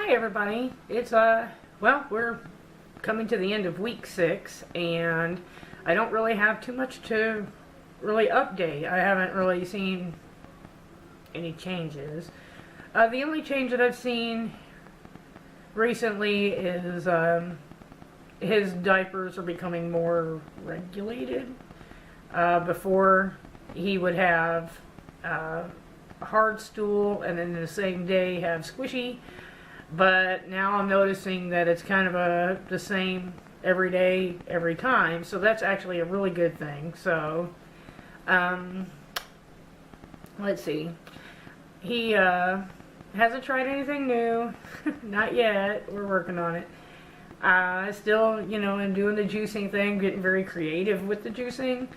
Hi everybody. It's well, we're coming to the end of week 6 and I don't really have too much to really update. I haven't really seen any changes. The only change that I've seen recently is his diapers are becoming more regulated. Before he would have hard stool and then the same day have squishy, but now I'm noticing that it's kind of the same every day, every time, so that's actually a really good thing. So let's see, he hasn't tried anything new not yet. We're working on it. Still, am doing the juicing thing, getting very creative with the juicing.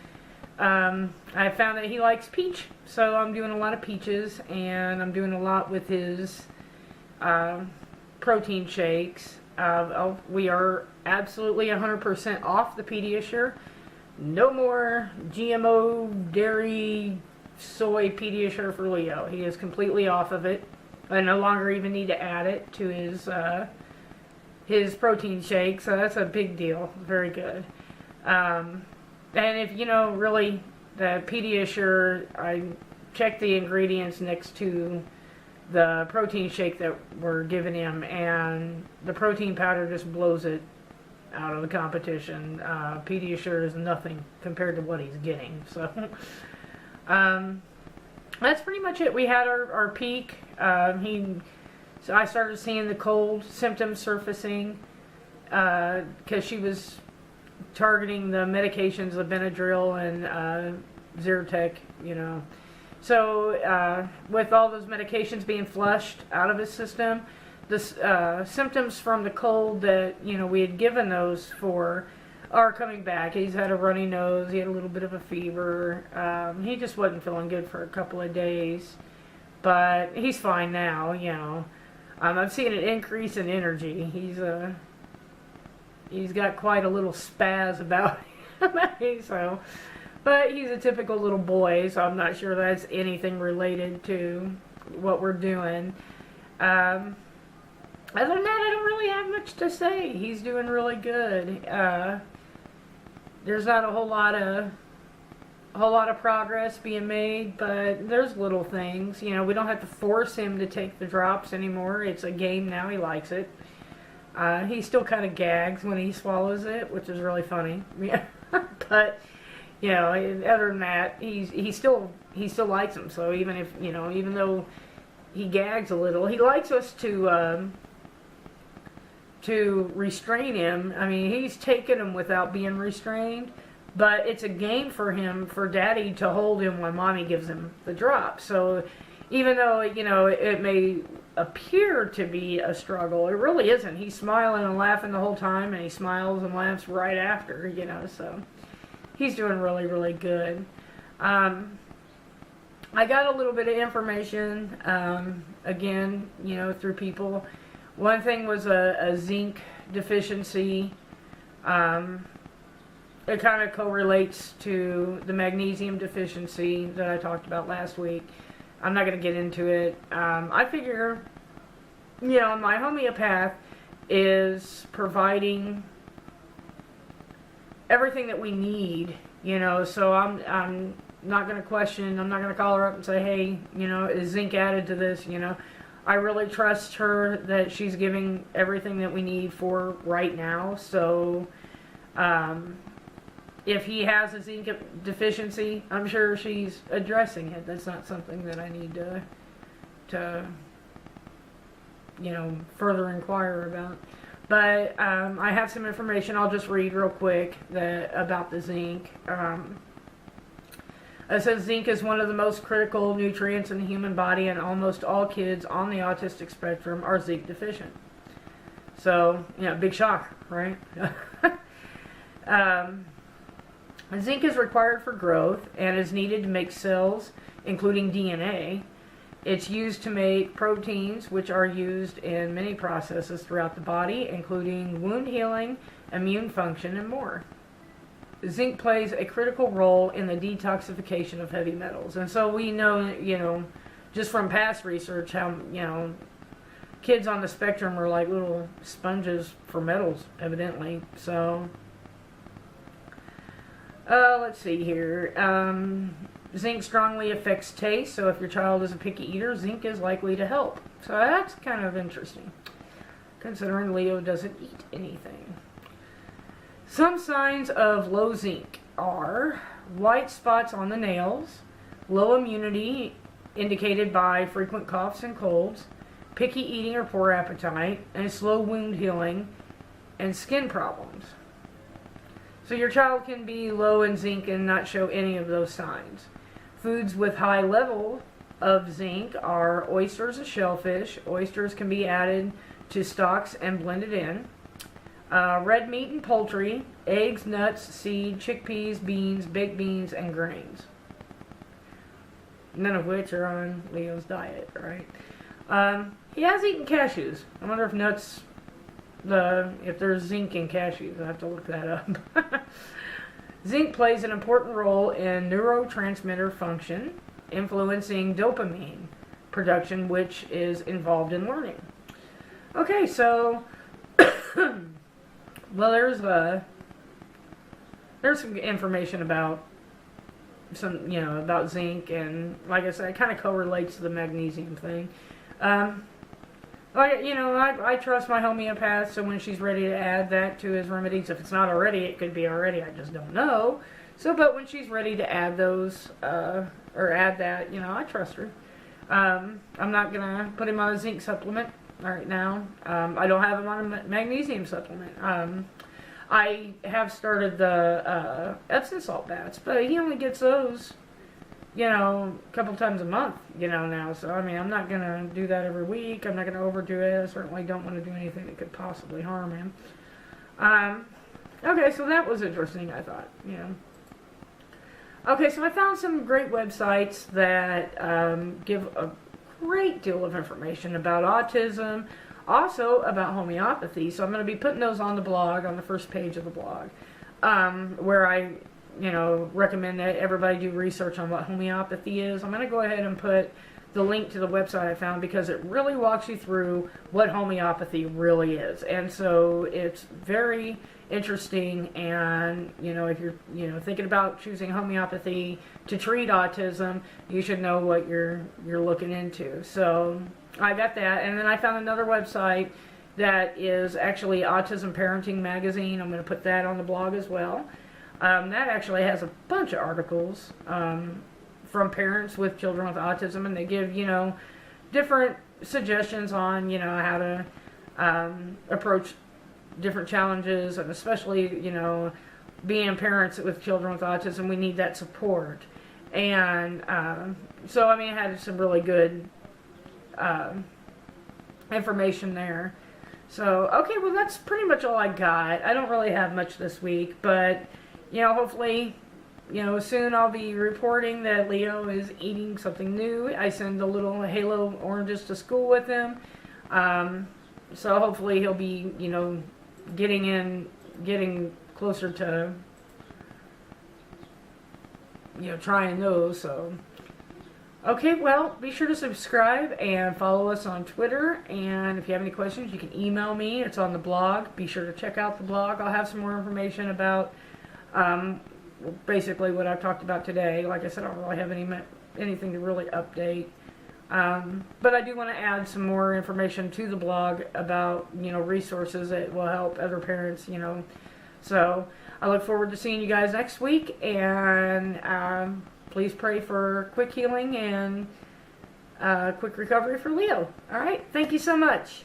I found that he likes peach, so I'm doing a lot of peaches, and I'm doing a lot with his protein shakes. We are absolutely 100% off the Pediasure. No more GMO, dairy, soy Pediasure for Leo. He is completely off of it. I no longer even need to add it to his protein shake, so that's a big deal. Very good. And if, really, the Pediasure, I checked the ingredients next to the protein shake that we're giving him, and the protein powder just blows it out of the competition. Pediasure is nothing compared to what he's getting. So, that's pretty much it. We had our peak. So I started seeing the cold symptoms surfacing, because she was targeting the medications of Benadryl and Zyrtec, So with all those medications being flushed out of his system, the symptoms from the cold that we had given those for are coming back. He's had a runny nose. He had a little bit of a fever. He just wasn't feeling good for a couple of days, but he's fine now. I'm seeing an increase in energy. He's got quite a little spaz about him, so. But he's a typical little boy, so I'm not sure that's anything related to what we're doing. Other than that, I don't really have much to say. He's doing really good. There's not a whole lot of progress being made, but there's little things. We don't have to force him to take the drops anymore. It's a game now. He likes it. He still kind of gags when he swallows it, which is really funny. But other than that, he still likes them. So even if even though he gags a little, he likes us to restrain him. I mean, he's taken him without being restrained, but it's a game for him, for Daddy to hold him when Mommy gives him the drop. So even though it may appear to be a struggle, it really isn't. He's smiling and laughing the whole time, and he smiles and laughs right after. So he's doing really, really good. I got a little bit of information again, through people. One thing was a zinc deficiency. It kind of correlates to the magnesium deficiency that I talked about last week. I'm not going to get into it. I figure, my homeopath is providing everything that we need, so I'm not going to question. I'm not going to call her up and say, hey, is zinc added to this, I really trust her that she's giving everything that we need for right now. So if he has a zinc deficiency, I'm sure she's addressing it. That's not something that I need to further inquire about. But I have some information I'll just read real quick about the zinc. It says zinc is one of the most critical nutrients in the human body, and almost all kids on the autistic spectrum are zinc deficient. So, big shock, right? Zinc is required for growth and is needed to make cells, including DNA. It's used to make proteins, which are used in many processes throughout the body, including wound healing, immune function, and more. Zinc plays a critical role in the detoxification of heavy metals. And so we know, just from past research, how, kids on the spectrum are like little sponges for metals, evidently. So, let's see here. Zinc strongly affects taste, so if your child is a picky eater, zinc is likely to help. So that's kind of interesting, considering Leo doesn't eat anything. Some signs of low zinc are white spots on the nails, low immunity indicated by frequent coughs and colds, picky eating or poor appetite, and slow wound healing, and skin problems. So your child can be low in zinc and not show any of those signs. Foods with high level of zinc are oysters and shellfish. Oysters can be added to stocks and blended in. Red meat and poultry, eggs, nuts, seed, chickpeas, beans, baked beans, and grains. None of which are on Leo's diet, right? He has eaten cashews. I wonder if nuts, if there's zinc in cashews. I have to look that up. Zinc plays an important role in neurotransmitter function, influencing dopamine production, which is involved in learning. Okay, so, well, there's some information about about zinc, and like I said, it kind of correlates to the magnesium thing. I trust my homeopath, so when she's ready to add that to his remedies, if it's not already, it could be already, I just don't know. So, but when she's ready to add those, or add that, I trust her. I'm not going to put him on a zinc supplement right now. I don't have him on a magnesium supplement. I have started the Epsom salt baths, but he only gets those, a couple times a month, now. So, I'm not going to do that every week. I'm not going to overdo it. I certainly don't want to do anything that could possibly harm him. Okay, so that was interesting, I thought, Okay, so I found some great websites that give a great deal of information about autism, also about homeopathy. So I'm going to be putting those on the blog, on the first page of the blog, where I recommend that everybody do research on what homeopathy is. I'm going to go ahead and put the link to the website I found because it really walks you through what homeopathy really is. And so it's very interesting, and if you're thinking about choosing homeopathy to treat autism, you should know what you're looking into. So I got that, and then I found another website that is actually Autism Parenting Magazine. I'm going to put that on the blog as well. That actually has a bunch of articles from parents with children with autism, and they give, different suggestions on, how to approach different challenges, and especially, being parents with children with autism, we need that support. And so, it had some really good information there. So, okay, well, that's pretty much all I got. I don't really have much this week, but hopefully, soon I'll be reporting that Leo is eating something new. I send the little Halo oranges to school with him. So hopefully he'll be, getting closer to, trying those. So, okay, well, be sure to subscribe and follow us on Twitter. And if you have any questions, you can email me. It's on the blog. Be sure to check out the blog. I'll have some more information about basically what I've talked about today. Like I said, I don't really have anything to really update. But I do want to add some more information to the blog about, resources that will help other parents, So I look forward to seeing you guys next week, and please pray for quick healing and quick recovery for Leo. All right, thank you so much.